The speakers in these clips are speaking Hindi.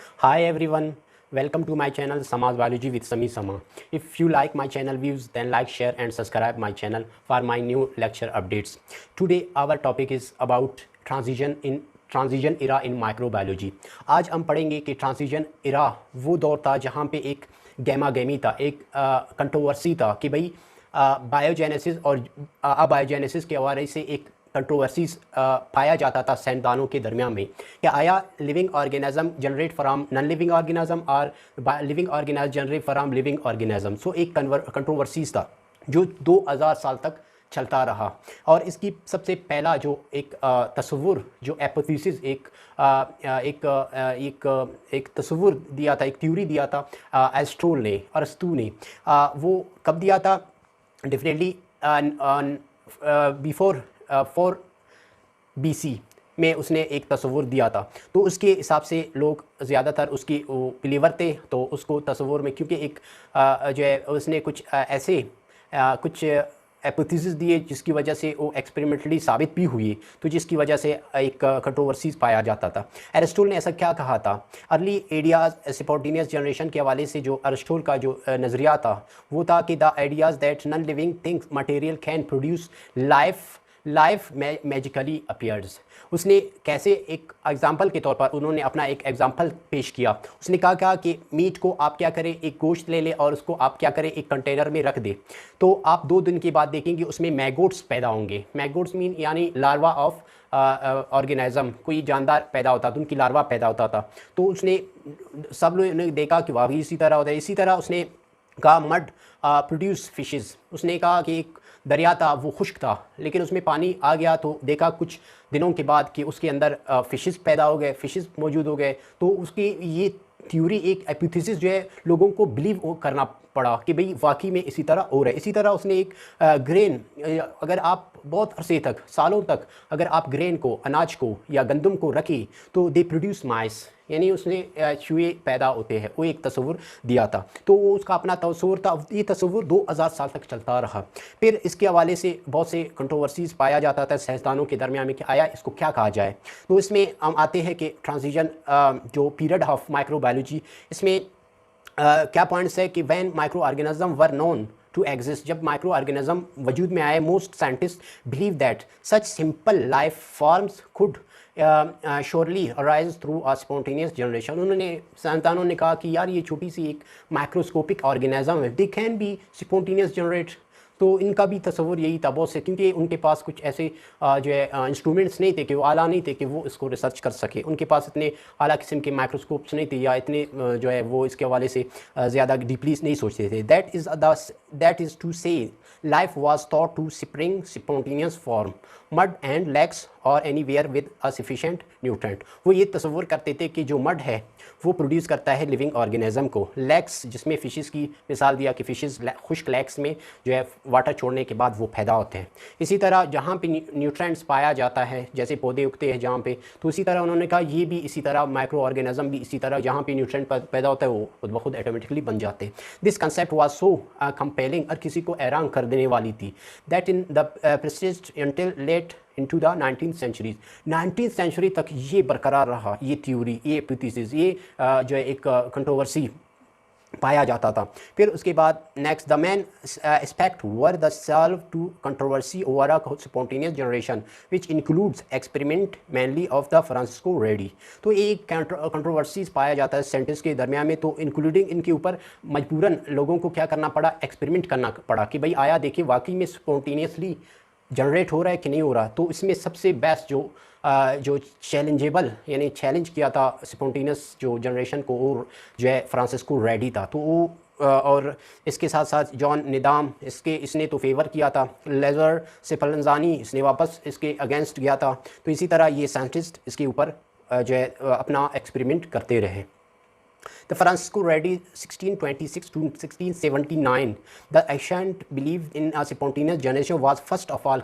Hi everyone, welcome to my channel Samaj Biology with Sami Sama. If you like my channel views, then like, share and subscribe my channel for my new lecture updates. Today our topic is about transition era in microbiology. आज हम पढ़ेंगे कि ट्रांजिशन era वो दौर था जहाँ पे एक गैमा गेमी था, एक कंट्रोवर्सी था कि भाई बायोजेनेसिस और अबायोजेनेसिस के हवाले से एक कंट्रोवर्सीज पाया जाता था साइंसदानों के दरमियान में कि आया living organism generate from non living organism और living organism generate from living organism. So एक कंट्रोवर्सीज था जो 2000 साल तक चलता रहा। और इसकी सबसे पहला जो एक तस्वुर जो एपोथेसिस एक तस्वुर दिया था, एक थ्योरी दिया था एरिस्टोटल ने, अरस्तू ने। वो कब दिया था? डेफिनेटली बिफोर 4 BC में उसने एक तस्वुर दिया था। तो उसके हिसाब से लोग ज़्यादातर उसकी बिलीवर थे। तो उसको तस्वुर में क्योंकि एक जो है उसने कुछ ऐसे कुछ एपोथेसिस दिए जिसकी वजह से वो एक्सपेरिमेंटली साबित भी हुई, तो जिसकी वजह से एक कंट्रोवर्सीज पाया जाता था। एरिस्टोटल ने ऐसा क्या कहा था? अर्ली आइडियाज़ स्पॉन्टेनियस जनरेशन के हवाले से जो एरिस्टोटल का जो नज़रिया था वो था कि the ideas that non living things material can produce life magically appears. उसने कैसे, एक एग्जांपल के तौर पर उन्होंने अपना एक एग्जांपल पेश किया। उसने कहा कि मीट को आप क्या करें, एक गोश्त ले लें और उसको आप क्या करें, एक कंटेनर में रख दें। तो आप 2 दिन के बाद देखेंगे उसमें मैगोट्स पैदा होंगे। मैगोट्स मीन यानी लार्वा ऑफ ऑर्गेनिज्म, कोई जानदार पैदा होता था, उनकी लार्वा पैदा होता था। तो उसने सब लोगों ने देखा कि वाकई इसी तरह होता है। इसी तरह उसने कहा मड प्रोड्यूस फिशेस। उसने कहा कि एक दरिया था वो खुश्क था, लेकिन उसमें पानी आ गया तो देखा कुछ दिनों के बाद कि उसके अंदर फ़िशेस पैदा हो गए, फ़िशेस मौजूद हो गए। तो उसकी ये थ्योरी, एक एपिथेसिस जो है लोगों को बिलीव करना पड़ा कि भाई वाकई में इसी तरह हो रहा है। इसी तरह उसने एक ग्रेन, अगर आप बहुत अरसे तक, सालों तक अगर आप ग्रेन को, अनाज को या गंदम को रखें तो दे प्रोड्यूस माइस, यानी उसने चूहे पैदा होते हैं। वो एक तस्वुर दिया था। तो वो उसका अपना तस्वुर था। ये तस्वुर 2000 साल तक चलता रहा। फिर इसके हवाले से बहुत से कंट्रोवर्सीज पाया जाता था साइंसदानों के दरमियान में कि आया इसको क्या कहा जाए। तो इसमें हम आते हैं कि ट्रांजिशन जो पीरियड ऑफ माइक्रोबायोलॉजी, इसमें क्या पॉइंट्स है कि when microorganism were known to exist, जब माइक्रो ऑर्गेनिज्म वजूद में आए, most scientist believe that such simple life forms could surely arise through a spontaneous generation. उन्होंने, साइंसदानों ने कहा कि यार ये छोटी सी एक माइक्रोस्कोपिक ऑर्गेनिज्म है, they can be spontaneous generate. तो इनका भी तस्वुर यही था बहुत से, क्योंकि उनके पास कुछ ऐसे जो है इंस्ट्रूमेंट्स नहीं थे कि वो आला नहीं थे कि वो इसको रिसर्च कर सके। उनके पास इतने आला किस्म के माइक्रोस्कोप्स नहीं थे, या इतने जो है वो इसके हवाले से ज़्यादा डीपली नहीं सोचते थे। That is to say life was thought to spring spontaneous from mud and legs or anywhere with a sufficient nutrient. वो ये तस्वुर करते थे कि जो मड है वो प्रोड्यूस करता है लिविंग ऑर्गेनिज्म को। लेग्स, जिसमें फ़िशेस की मिसाल दिया कि फ़िशेस खुश्क लेग्स में जो है वाटर छोड़ने के बाद वो पैदा होते हैं। इसी तरह जहाँ पे न्यूट्रेंट्स पाया जाता है, जैसे पौधे उगते हैं जहाँ पे, तो इसी तरह उन्होंने कहा ये भी इसी तरह माइक्रो ऑर्गेनिज्म भी इसी तरह जहाँ पे न्यूट्रेंट पैदा होता है वो खुद ब खुद ऑटोमेटिकली बन जाते हैं। This concept was so compelling, और किसी को हैरान कर देने वाली थी, that in the persisted until late into the 19th century। 19th century तक ये बरकरार रहा, ये थ्योरी, ये एपिथेसिस, ये जो है एक कंट्रोवर्सी पाया जाता था। फिर उसके बाद next, the main aspect were the solve to controversy over a spontaneous generation which includes experiment mainly of the Francesco Redi. तो एक कंट्रोवर्सीज पाया जाता है साइंटिस्ट के दरमियान में, तो इंक्लूडिंग इनके ऊपर मजबूरन लोगों को क्या करना पड़ा, एक्सपेरिमेंट करना पड़ा कि भाई आया देखिए वाकई में स्पॉन्टेनियसली जनरेट हो रहा है कि नहीं हो रहा। तो इसमें सबसे बेस्ट जो चैलेंजेबल, यानी चैलेंज किया था स्पॉन्टेनियस जो जनरेशन को, और जो है फ्रांसिस्को रेडी था। तो वो और इसके साथ साथ जॉन निदाम, इसने तो फेवर किया था। लेज़र स्पेल्ज़ानी, इसने वापस इसके अगेंस्ट गया था। तो इसी तरह ये साइंटिस्ट इसके ऊपर जो है अपना एक्सपेरिमेंट करते रहे। The Francisco Redi 1626 to 1679, the ancient belief in a spontaneous generation was first of all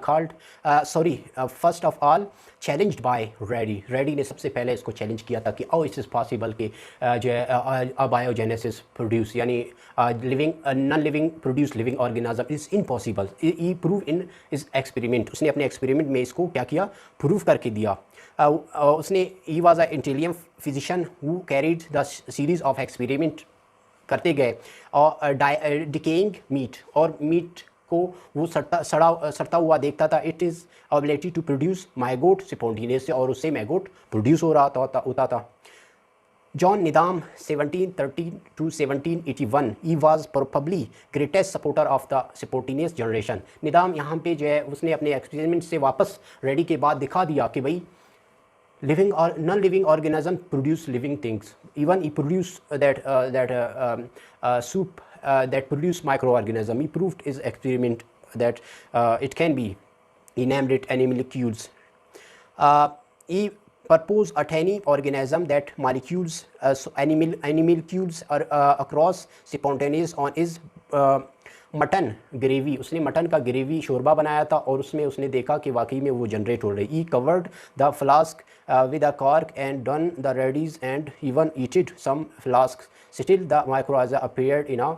challenged by Redi। Redi ने सबसे पहले इसको चैलेंज किया था कि इट इज़ पॉसिबल कि जो है अबायोजेनेसिस प्रोड्यूस, यानी living non living produce living organism is impossible. E prove इन इस एक्सपेरिमेंट, उसने अपने एक्सपेरिमेंट में इसको क्या किया, प्रूव करके दिया। उसने ही was a intelligent physician who carried the series of experiment करते गए और डिकेइंग मीट, और मीट को वो सड़ता हुआ देखता था। It is ability to produce maggot spontaneous, और उससे मैगोट प्रोड्यूस हो रहा होता था। John Needham 1713 to 1781 he was probably greatest supporter of the spontaneous generation. Needham यहाँ पे जो है उसने अपने एक्सपेरिमेंट से वापस रेडी के बाद दिखा दिया कि भाई living or non-living organism produce living things. Even he produced that soup that produce microorganism. He proved his experiment that it can be inanimate animalcules. He proposed a tiny organism that molecules animalcules are across spontaneous on his mutton gravy. उसने मटन का ग्रेवी शोरबा बनाया था और उसमें उसने देखा कि वाकई में वो जनरेट हो रही। He covered the flask with a cork and done the readies and even heated some flask still the microorganisms appeared in a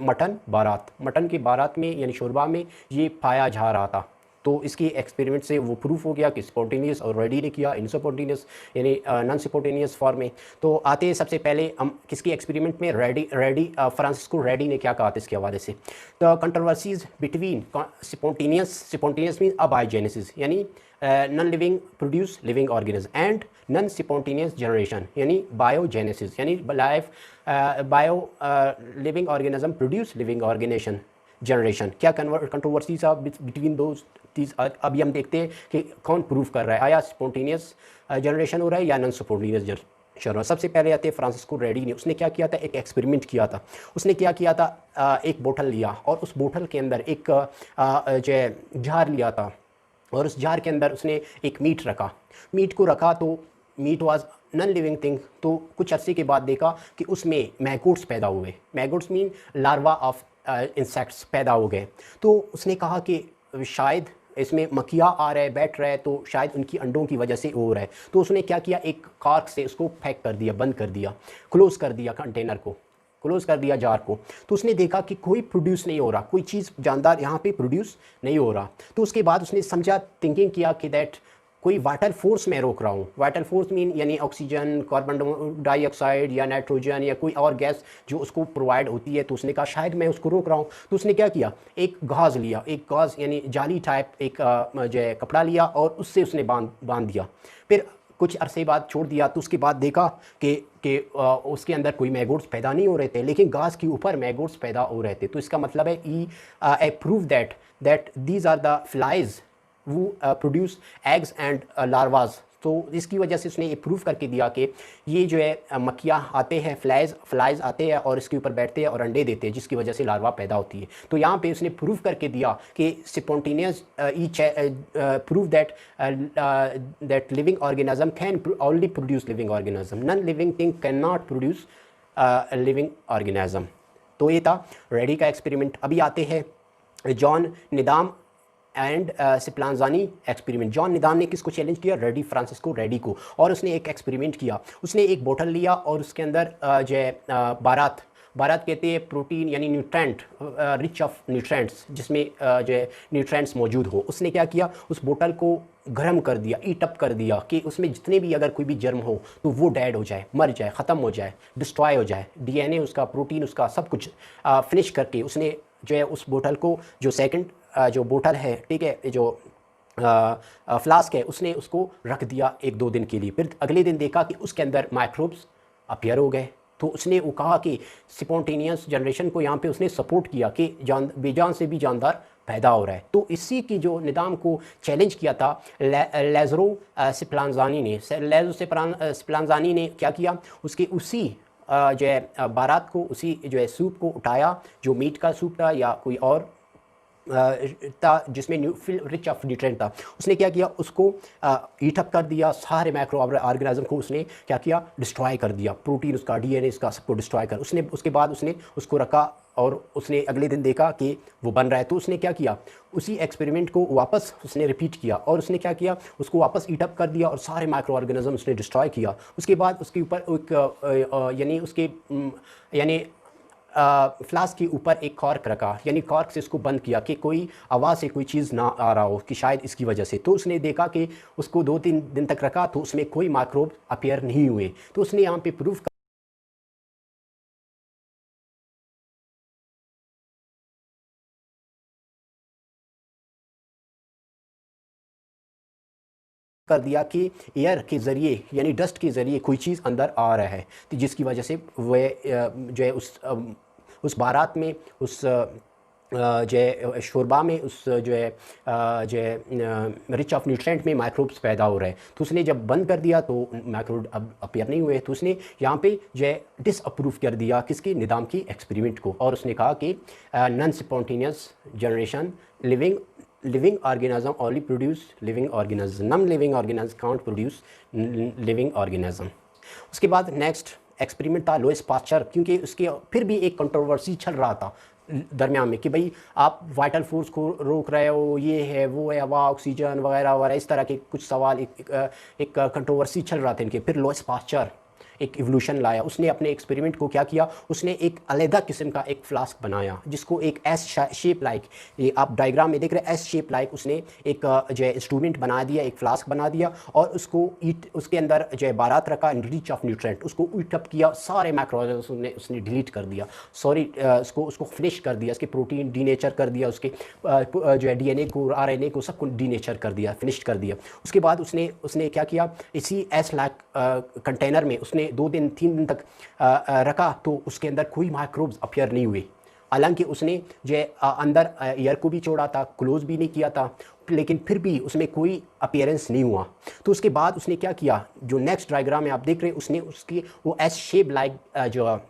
mutton broth. Mutton की बारात में यानी शोरबा में ये पाया जा रहा था। तो इसकी एक्सपेरिमेंट से वो प्रूफ हो गया कि स्पॉन्टेनियस और रेडी ने किया, इनस्पॉन्टेनियस यानी नॉन स्पॉन्टेनियस फॉर्म में। तो आते हैं सबसे पहले हम किसकी एक्सपेरिमेंट में, रेडी फ्रांसिस्को रेडी ने क्या कहा था इसके हवाले से। तो controversies between spontaneous mean abiogenesis यानी non living produce living organism and non spontaneous generation यानी बायोजेनेसिस यानी life living organism produce living organisation generation. क्या कंट्रोवर्सीज आर बिटवीन दोज चीज़। अभी हम देखते हैं कि कौन प्रूफ कर रहा है, आया स्पॉन्टेनियस जनरेशन हो रहा है या नॉन स्पॉन्टेनियस जनरेशन। सबसे पहले आते हैं फ्रांसिस्को रेडी ने। उसने क्या किया था, एक एक्सपेरिमेंट किया था। उसने क्या किया था, एक बोतल लिया और उस बोतल के अंदर एक जो जार लिया था और उस जार के अंदर उसने एक मीट रखा। मीट को रखा तो meat was non living thing. तो कुछ अरसे के बाद देखा कि उसमें मैगोट्स पैदा हुए। मैगोट्स मीन लार्वा ऑफ इंसेक्ट्स पैदा हो गए। तो उसने कहा कि शायद इसमें मक्खियाँ आ रहे बैठ रहे, तो शायद उनकी अंडों की वजह से हो रहा है। तो उसने क्या किया, एक कॉर्क से उसको पैक कर दिया, बंद कर दिया, क्लोज़ कर दिया कंटेनर को, क्लोज़ कर दिया जार को। तो उसने देखा कि कोई प्रोड्यूस नहीं हो रहा, कोई चीज़ जानदार यहाँ पे प्रोड्यूस नहीं हो रहा। तो उसके बाद उसने समझा, थिंकिंग किया कि दैट कोई वाटर फोर्स मैं रोक रहा हूँ। वाटर फोर्स मीन यानी ऑक्सीजन, कार्बन डाइऑक्साइड या नाइट्रोजन या कोई और गैस जो उसको प्रोवाइड होती है। तो उसने कहा शायद मैं उसको रोक रहा हूँ। तो उसने क्या किया, एक गाज लिया, एक गाज यानी जाली टाइप एक जो है कपड़ा लिया और उससे उसने बांध दिया। फिर कुछ अरसे बाद छोड़ दिया। तो उसके बाद देखा कि उसके अंदर कोई मैगोट्स पैदा नहीं हो रहे थे, लेकिन गाज के ऊपर मैगोट्स पैदा हो रहे थे। तो इसका मतलब है he prove that these are the flies वो प्रोड्यूस एग्स एंड लार्वाज। तो इसकी वजह से उसने ये प्रूफ करके दिया कि ये जो है मक्खियाँ आते हैं, फ्लाइज आते हैं और इसके ऊपर बैठते हैं और अंडे देते हैं, जिसकी वजह से लार्वा पैदा होती है। तो यहाँ पे उसने प्रूफ करके दिया कि spontaneous prove that living organism can only produce living organism, non living thing can not produce living organism. तो ये था रेडी का एक्सपेरिमेंट। अभी आते हैं जॉन निदाम एंड स्प्लांजानी एक्सपेरिमेंट। जॉन निदाम ने किसको चैलेंज किया, रेडी फ्रांसिस्को रेडी को। और उसने एक एक्सपेरिमेंट किया। उसने एक बोतल लिया और उसके अंदर जो है बारात कहते हैं प्रोटीन यानी न्यूट्रेंट, रिच ऑफ न्यूट्रेंट्स, जिसमें जो है न्यूट्रेंट्स मौजूद हो। उसने क्या किया, उस बोतल को गर्म कर दिया, ईट अप कर दिया कि उसमें जितने भी अगर कोई भी जर्म हो तो वो डेड हो जाए, मर जाए, ख़त्म हो जाए, डिस्ट्रॉय हो जाए, डीएनए उसका, प्रोटीन उसका, सब कुछ फिनिश करके उसने जो है उस बोतल को, जो सेकंड जो बोतल है, ठीक है, जो फ्लास्क है, उसने उसको रख दिया 1-2 दिन के लिए। फिर अगले दिन देखा कि उसके अंदर माइक्रोब्स अपीयर हो गए। तो उसने वो कहा कि स्पॉन्टेनियस जनरेशन को यहाँ पे उसने सपोर्ट किया कि बेजान से भी जानदार पैदा हो रहा है। तो इसी की जो निदाम को चैलेंज किया था लेज़रो स्प्लांजानी ने। स्प्लांजानी ने क्या किया, उसके उसी जो है बारात को, उसी जो है सूप को उठाया, जो मीट का सूप था या कोई और था जिसमें रिच ऑफ न्यूट्रेंट था। उसने क्या किया, उसको हीट अप कर दिया, सारे माइक्रो ऑर्गेनिज्म को उसने क्या किया, डिस्ट्रॉय कर दिया, प्रोटीन उसका, डीएनए इसका सबको डिस्ट्रॉय कर। उसने उसके बाद उसने उसको रखा और उसने अगले दिन देखा कि वो बन रहा है। तो उसने क्या किया, उसी एक्सपेरिमेंट को वापस उसने रिपीट किया और उसने क्या किया, उसको वापस हीट अप कर दिया और सारे माइक्रो ऑर्गेनिज्म उसने डिस्ट्रॉय किया। उसके बाद उसके ऊपर एक यानी उसके यानी फ्लास्क के ऊपर एक कॉर्क रखा, यानी कॉर्क से इसको बंद किया कि कोई आवाज़ से कोई चीज़ ना आ रहा हो कि शायद इसकी वजह से। तो उसने देखा कि उसको 2-3 दिन तक रखा तो उसमें कोई माइक्रोब अपीयर नहीं हुए। तो उसने यहाँ पे प्रूफ कर दिया कि एयर के ज़रिए यानी डस्ट के ज़रिए कोई चीज़ अंदर आ रहा है, तो जिसकी वजह से वह जो है उस बारात में उस जो है शोरबा में उस जो है रिच ऑफ न्यूट्रिएंट में माइक्रोब्स पैदा हो रहे हैं। तो उसने जब बंद कर दिया तो माइक्रोब अब अपीयर नहीं हुए। तो उसने यहाँ पे जो है डिसअप्रूव कर दिया किसकी, निदाम की एक्सपेरिमेंट को, और उसने कहा कि non spontaneous generation living organism only produce living organism, non living organism can't produce living organism। उसके बाद नेक्स्ट एक्सपेरिमेंट था लुईस पास्चर, क्योंकि उसके फिर भी एक कंट्रोवर्सी चल रहा था दरमियान में कि भाई आप वाइटल फोर्स को रोक रहे हो, ये है वो है, हवा ऑक्सीजन वगैरह वगैरह, इस तरह के कुछ सवाल एक कंट्रोवर्सी चल रहा था इनके। फिर लुईस पास्चर एक इवोल्यूशन लाया, उसने अपने एक्सपेरिमेंट को क्या किया, उसने एक अलग किस्म का एक फ्लास्क बनाया जिसको एक एस शेप लाइक, ये आप डायग्राम में देख रहे हैं एस शेप लाइक, उसने एक जो है इंस्ट्रूमेंट बना दिया, एक फ्लास्क बना दिया, और उसको उसके अंदर जो है बारात रखा रिच ऑफ न्यूट्रिएंट, उसको ईटअप किया, सारे माइक्रोऑर्गेनिज्म उसने डिलीट कर दिया, उसको फिनिश कर दिया, उसके प्रोटीन डीनेचर कर दिया, उसके जो है डीएनए को आरएनए को सबको डीनेचर कर दिया, फिनिश कर दिया। उसके बाद उसने क्या किया, इसी एस लाइक कंटेनर में उसने 2 दिन 3 दिन तक रखा तो उसके अंदर कोई माइक्रोब्स अपीयर नहीं हुए। हालांकि उसने जो अंदर एयर को भी छोड़ा था, क्लोज भी नहीं किया था, लेकिन फिर भी उसमें कोई अपीयरेंस नहीं हुआ। तो उसके बाद उसने क्या किया, जो नेक्स्ट डायग्राम में आप देख रहे हैं, उसने उसकी वो एस शेप लाइक जो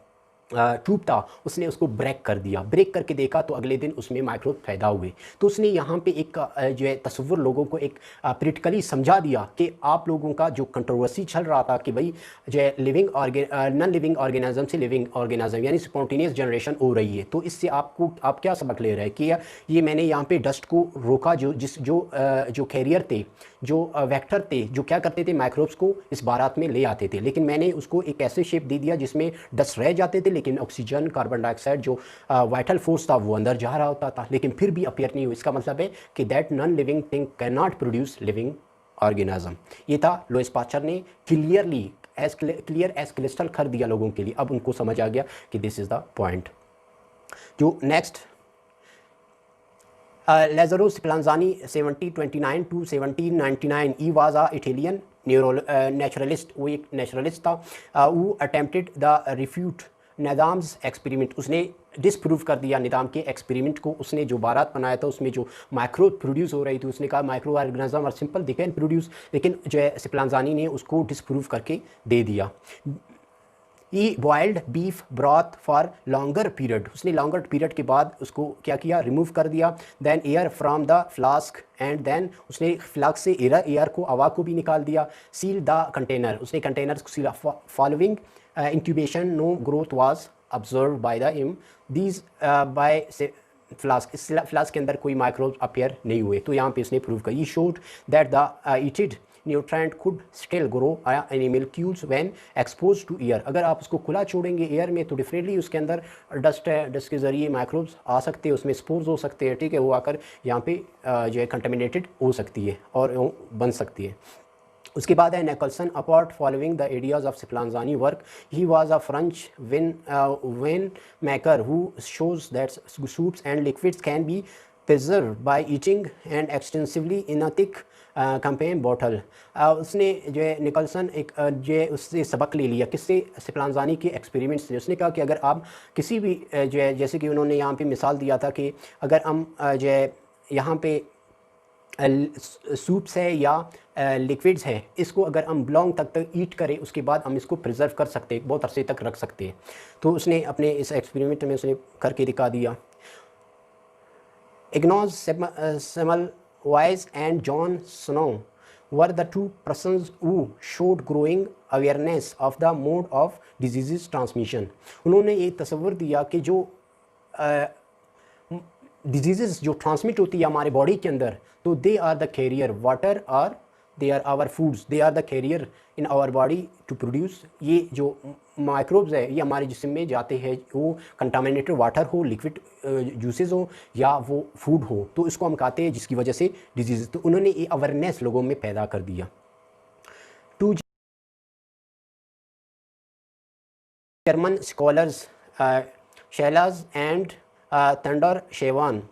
ट्यूब था उसने उसको ब्रेक कर दिया, ब्रेक करके देखा तो अगले दिन उसमें माइक्रोब पैदा हुए। तो उसने यहाँ पे एक जो है तस्वुर लोगों को एक प्रैक्टिकली समझा दिया कि आप लोगों का जो कंट्रोवर्सी चल रहा था कि भाई जो है नॉन लिविंग ऑर्गेनिज्म से लिविंग ऑर्गेनिज्म यानी स्पॉन्टेनियस जनरेशन हो रही है, तो इससे आप क्या सबक ले रहे हैं कि ये मैंने यहाँ पे डस्ट को रोका, जो कैरियर थे, जो वेक्टर थे, जो क्या करते थे माइक्रोब्स को इस बारात में ले आते थे, लेकिन मैंने उसको एक ऐसे शेप दे दिया जिसमें डस्ट रह जाते थे, लेकिन ऑक्सीजन कार्बन डाइऑक्साइड जो वाइटल फोर्स था वो अंदर जा रहा होता था, लेकिन फिर भी अपीयर नहीं हुआ। इसका मतलब है कि that non living thing can not produce living organism. ये था लुईस पास्चर ने क्लियर एज क्रिस्टल कर दिया लोगों के लिए। अब उनको समझ आ गया कि दिस इज द पॉइंट। जो next Lazzaro Spallanzani 1729 to 1799, he was a Italian naturalist, वो एक नेचुरलिस्ट था, who attempted the refute Needham's experiment, उसने डिसप्रूव कर दिया निदाम के एक्सपेरिमेंट को। उसने जो बारात बनाया था उसमें जो माइक्रो प्रोड्यूस हो रही थी, उसने कहा माइक्रो ऑर्गेनिज्म और सिंपल दे कैन प्रोड्यूस, लेकिन जो है स्पलांजानी ने उसको डिसप्रूव करके दे दिया। He boiled beef broth for longer period, उसने लॉन्गर पीरियड के बाद उसको क्या किया, रिमूव कर दिया। Then air from the flask and then उसने फ्लास्क से एयर को, हवा को भी निकाल दिया। सील द कंटेनर, उसने कंटेनर को सीला। Following incubation no growth was observe by the him these by flask, इस फ्लास्क के अंदर कोई माइक्रोब अपीयर नहीं हुए। तो यहाँ पे इसने प्रूव किया, ये showed that the heated nutrient could still grow animalcules when expose to air. अगर आप उसको खुला छोड़ेंगे एयर में तो डेफिनेटली उसके अंदर डस्ट है, डस्ट के ज़रिए माइक्रोब्स आ सकते हैं, उसमें स्पोर्स हो सकते हैं, ठीक है, वो आकर यहाँ पे जो है कंटेमिनेटेड हो सकती है और बन सकती है। उसके बाद है Nicholson, Appert following the ideas of Spallanzani work, he was a French wine maker who shows that soups and liquids can be preserved by eating and extensively in a thick campaign bottle। उसने जो है निकोलसन एक जो है उससे सबक ले लिया, किससे, स्पलांजानी के एक्सपेरिमेंट से। उसने कहा कि अगर आप किसी भी जो है, जैसे कि उन्होंने यहाँ पे मिसाल दिया था कि अगर हम जो है यहाँ पे सूप्स है या लिक्विड्स है, इसको अगर हम लॉन्ग तक ईट करें उसके बाद हम इसको प्रिजर्व कर सकते हैं, बहुत अरसे तक रख सकते हैं। तो उसने अपने इस एक्सपेरिमेंट में उसने करके दिखा दिया। Ignaz Semmelweis and John Snow were the two persons who showed growing awareness of the mode of diseases transmission। उन्होंने ये तस्वर दिया कि जो डिजीज़ जो ट्रांसमिट होती है हमारे बॉडी के अंदर, तो they are the carrier, water are they are our foods, they are the carrier in our body to produce. ये जो माइक्रोब्स है ये हमारे जिस्म में जाते हैं, वो कंटामिनेटेड वाटर हो, लिक्विड जूसेस हो या वो फूड हो, तो इसको हम खाते हैं जिसकी वजह से डिजीज़। तो उन्होंने ये अवेयरनेस लोगों में पैदा कर दिया। Two German scholars Schelas and Thunder Shevan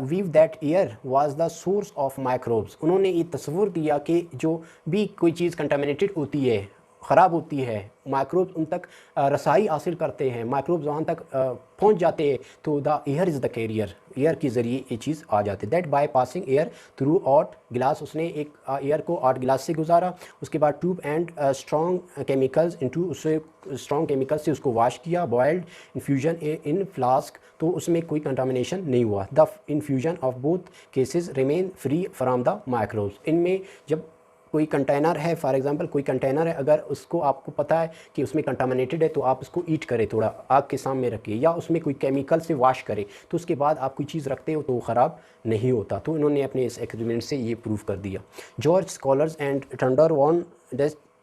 weave that air was the source of microbes। उन्होंने ये तस्वुर दिया कि जो भी कोई चीज़ कंटामिनेटेड होती है, ख़राब होती है, माइक्रोब्स उन तक रसाई हासिल करते हैं, माइक्रोब्स वहाँ तक पहुँच जाते हैं, तो the air is the carrier, air के ज़रिए ये चीज़ आ जाती है। That by passing air through out glass, उसने एक एयर को आउट गिलास से गुजारा, उसके बाद tube and strong chemicals into, उससे स्ट्रॉन्ग केमिकल से उसको वॉश किया, बॉयल्ड इन्फ्यूजन इन फ्लास्क, तो उसमें कोई कंटामिनेशन नहीं हुआ। The infusion of both cases remain free from the microbes. इनमें जब कोई कंटेनर है, फॉर एग्जांपल कोई कंटेनर है, अगर उसको आपको पता है कि उसमें कंटामिनेटेड है तो आप उसको ईट करें, थोड़ा आग के सामने रखिए, या उसमें कोई केमिकल से वॉश करें, तो उसके बाद आप कोई चीज़ रखते हो तो वो ख़राब नहीं होता। तो इन्होंने अपने इस एक्सपेरिमेंट से ये प्रूव कर दिया। जॉर्ज स्कॉलर्स एंड टंडर von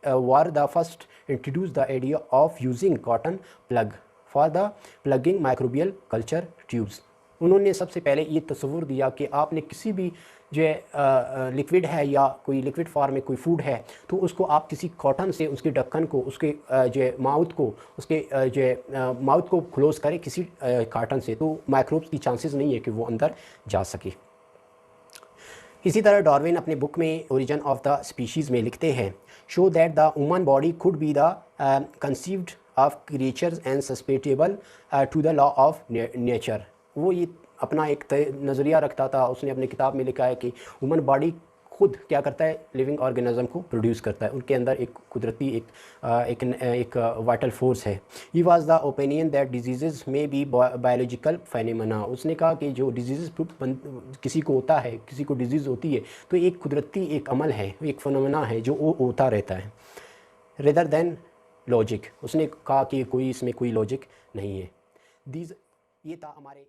were the first introduce the idea of using cotton plug for the plugging microbial culture tubes. उन्होंने सबसे पहले ये तस्वुर दिया कि आपने किसी भी जो है लिक्विड है या कोई लिक्विड फॉर्म में कोई फूड है, तो उसको आप किसी कॉटन से उसके ढक्कन को, उसके जो है माउथ को, उसके जो है माउथ को क्लोज़ करें किसी कॉटन से, तो माइक्रोब्स की चांसेस नहीं है कि वो अंदर जा सके। इसी तरह डार्विन अपने बुक में ओरिजिन ऑफ द स्पीशीज़ में लिखते हैं, show that the human body could be the conceived of creatures and susceptible to the law of nature. वो ये अपना एक नज़रिया रखता था, उसने अपनी किताब में लिखा है कि ह्यूमन बॉडी खुद क्या करता है, लिविंग ऑर्गेनिज्म को प्रोड्यूस करता है, उनके अंदर एक कुदरती एक वाइटल फोर्स है। He was the opinion that disease में बी बायोलॉजिकल फेनोमेना। उसने कहा कि जो डिजीज़ किसी को होता है, किसी को डिजीज़ होती है, तो एक कुदरती एक अमल है, एक फेनोमेना है जो वो होता रहता है, रेदर देन लॉजिक। उसने कहा कि कोई इसमें कोई लॉजिक नहीं है। ये था हमारे